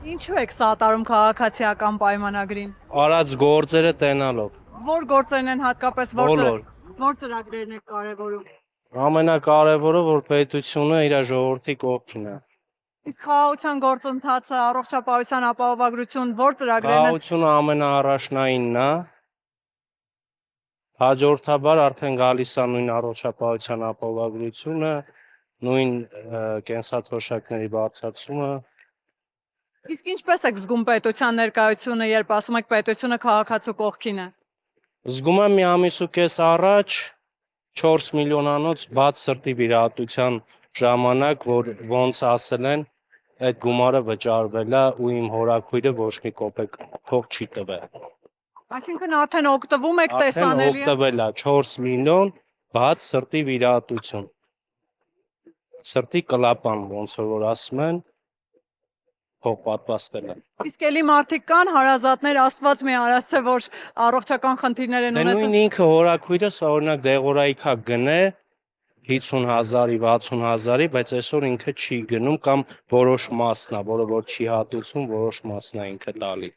Ինչու եք սատարում քաղաքացիական պայմանագրին։ Արած գործերը տենալով։ Որ գործերն են հատկապես Բոլոր։ որ ծրագրերն եք կարևորում։ Ամենակարևորը, որ պետությունը իր ժողովրդի կողքին է։ Իսկ խաղաղության գործընթացը, առողջապահության ապահովագրություն, որ ծրագրերն են։ Խաղաղությունը ամենաառաջնայինն է։ Հաջորդաբար արդեն գալիս է նույն առողջապահության ապահովագրությունը, նույն կենսաթոշակների բարձրացումը։ Իսկ ինչպես եք զգում պետության ներկայությունը, երբ ասում եք պետությունը քաղաքացու կողքին է։ Զգում եմ մի ամիս ու կես առաջ 4 միլիոնանոց բաց սրտի վիրահատության ժամանակ, որ ոնց ասել են, այդ գումարը վճարվել է ու իմ հորաքույրը ոչ մի կոպեկ փող չի տվել։ Այսինքն արդեն օգտվում եք Արդեն տեսանելի։ օգտվել է 4 միլիոն բաց սրտի վիրահատություն։ Սրտի կլապան, ոնց որ ասում են, փող պատվաստել է։ Իսկ էլի մարդիկ կան հարազատներ, Աստված մի արած է, որ առողջական խնդիրներ են Դե նույն ունեցել։ ինքը հորաքույրս օրինակ դեղորայքա գնե 50,000-ի, 60,000-ի, բայց այսօր ինքը չի գնում կամ որոշ մասն է, որը որ չի հատուցվում, որոշ մասն է ինքը տալի։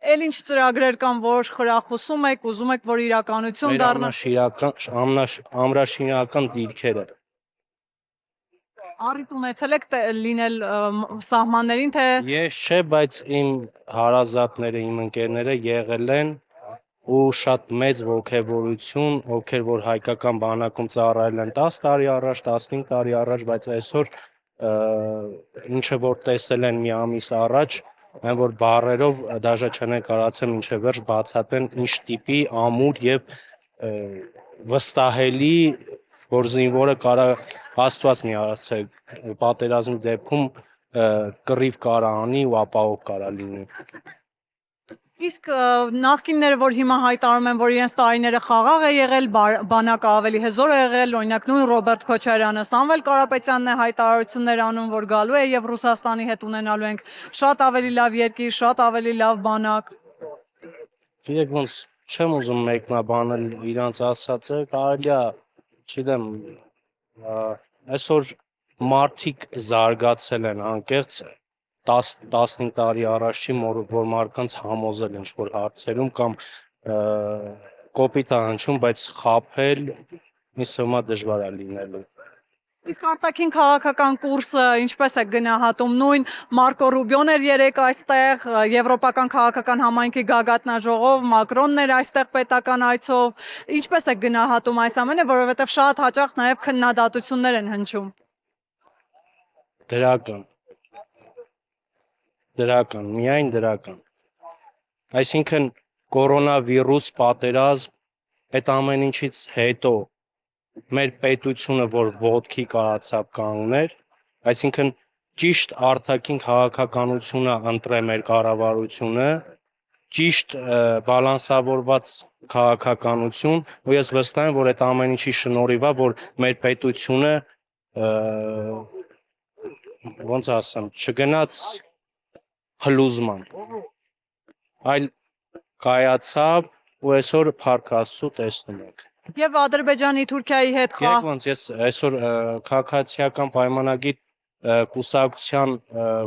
Էլ ինչ ծրագրեր կան, որ խրախուսում եք, ուզում եք, որ իրականություն Մեր դառնա։ ամրաշինական դիրքերը։ Առիթ ունեցել եք լինել սահմաններին, թե Ես չէ, բայց իմ հարազատները, իմ ընկերները եղել են ու շատ մեծ ողջավորություն, ովքեր որ հայկական բանակում ծառայել են 10 տարի առաջ, 15 տարի առաջ, բայց այսօր ինչը որ տեսել են մի ամիս առաջ, այն որ բարերով դաժե չեն կարացել մինչև վերջ բացատրեն ինչ տիպի ամուր եւ վստահելի որ զինվորը կարա Աստված մի արածե պատերազմի դեպքում կռիվ կարա անի ու ապահով կարա լինի։ իսկ նախկինները, որ հիմա հայտարարում են, որ իրենց տարիները խաղաղ է եղել, բանակը ավելի հզոր է եղել, օրինակ նույն Ռոբերտ Քոչարյանը, Սամվել Կարապետյանն է հայտարարություններ անում, որ գալու է եւ Ռուսաստանի հետ ունենալու ենք շատ ավելի լավ երկիր, շատ ավելի լավ բանակ։ Գիտեք ոնց չեմ ուզում մեկնաբանել իրանց ասածը, կարելի է, չգիտեմ, այսօր մարդիկ զարգացել են անկեղծ 10-15 տարի առաջ չի որ մարդկանց համոզել ինչ-որ հարցերում կամ կոպիտ է հնչում, բայց խաբել ինձ թվում է դժվար է լինելու։ Իսկ արտաքին քաղաքական կուրսը ինչպես է գնահատում նույն Մարկո Ռուբիոն էր երեք այստեղ, Եվրոպական քաղաքական համայնքի գագաթնաժողով, Մակրոնն էր այստեղ պետական այցով, ինչպես է գնահատում այս ամենը, որովհետև շատ հաճախ նաև քննադատություններ են հնչում։ Դրական, միայն դրական։ Այսինքն կորոնավիրուս պատերազմ այդ ամեն ինչից հետո մեր պետությունը որ ոտքի կարացավ կանգներ, այսինքն ճիշտ արտաքին քաղաքականությունը ընտրե մեր կառավարությունը, ճիշտ բալանսավորված քաղաքականություն, ու ես վստահ եմ, որ այդ ամեն ինչի շնորհիվ է, որ մեր պետությունը ոնց ասեմ, չգնաց հլուզման, այլ կայացավ ու այսօր փառք Աստծո տեսնում եք։ Եվ Ադրբեջանի, Թուրքիայի հետ Գիտեք ոնց ես այսօր քաղաքացիական պայմանագիր կուսակցության,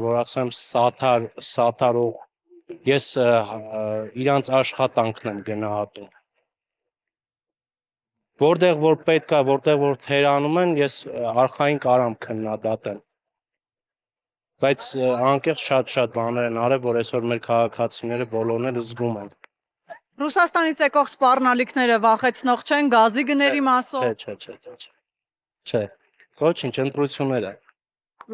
որ ասեմ, սատարող ես իրանց աշխատանքն եմ գնահատում։ Որտեղ որ պետք է, որտեղ որ թերանում են, ես արխային կարամ քննադատեմ։ Բայց անկեղծ շատ բաներ են արել, որ այսօր մեր քաղաքացիները բոլորն էլ զգում են։ Ռուսաստանից եկող սպառնալիքները վախեցնող չեն գազի գների մասով։ Չէ։ Ոչինչ, ընտրություններ է։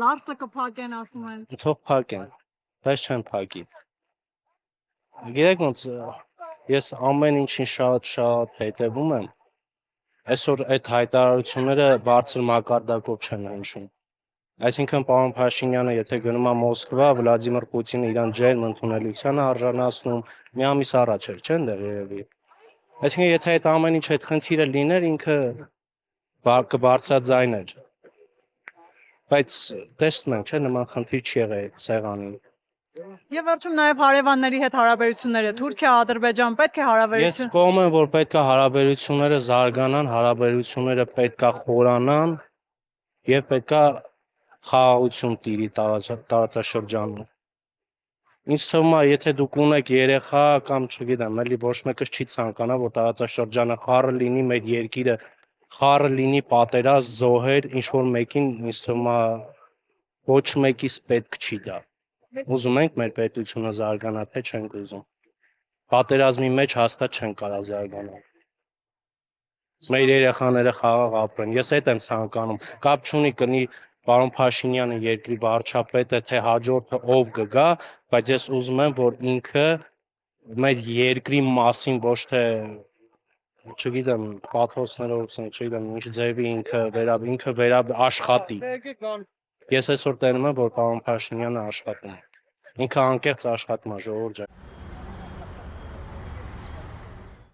Լարսը կփակեն, ասում են։ Թող փակեն, բայց չեն փակի։ Գիտեք ոնց ես ամեն ինչին շատ հետևում եմ։ Այսօր այդ հայտարարությունները բարձր մակարդակով չեն հնչում։ Այսինքն պարոն Փաշինյանը եթե գնում է Մոսկվա, Վլադիմիր Պուտինը իրան ջերմ ընդունելությանը արժանացնում, մի ամիս առաջ էր, չէ՞, դեռ երևի։ Այսինքն եթե այդ ամեն ինչ այդ խնդիրը լիներ, ինքը կբարձրաձայներ։ Բայց տեսնում ենք, չէ՞, նման խնդիր չի եղել սեղանին։ Եվ վերջում նաև հարևանների հետ հարաբերությունները Թուրքիա, Ադրբեջան պետք է Ես հարաբերություն։ կողմ եմ, որ պետք է հարաբերությունները զարգանան, հարաբերությունները պետք է խորանան եւ պետք է խաղաղություն տիրի տարածաշրջանում։ Ինձ թվում է, եթե դուք ունեք երեխա կամ չգիտեմ, էլի ոչ մեկս չի ցանկանա, որ տարածաշրջանը խառը լինի, մեր երկիրը խառը լինի, պատերազմ, զոհեր, ինչ որ մեկին ինձ թվում է ոչ մեկիս պետք չի դա։ Ուզում ենք մեր պետությունը զարգանա, թե չենք ուզում։ Պատերազմի մեջ հաստատ չեն կարա զարգանալ։ Մեր երեխաները խաղաղ ապրեն։ Ես այդ եմ ցանկանում։ Կապ չունի կնի պարոն Փաշինյանը երկրի վարչապետը, թե հաջորդը ով կգա, բայց ես ուզում եմ, որ ինքը մեր երկրի մասին ոչ թե չգիտեմ, պաթոսներով, չգիտեմ, ինչ ձևի ինքը աշխատի։ Ես այսօր տենում եմ, որ պարոն Փաշինյանը աշխատում է։ Ինքը անկեղծ աշխատում է, ժողովուրդ ջան։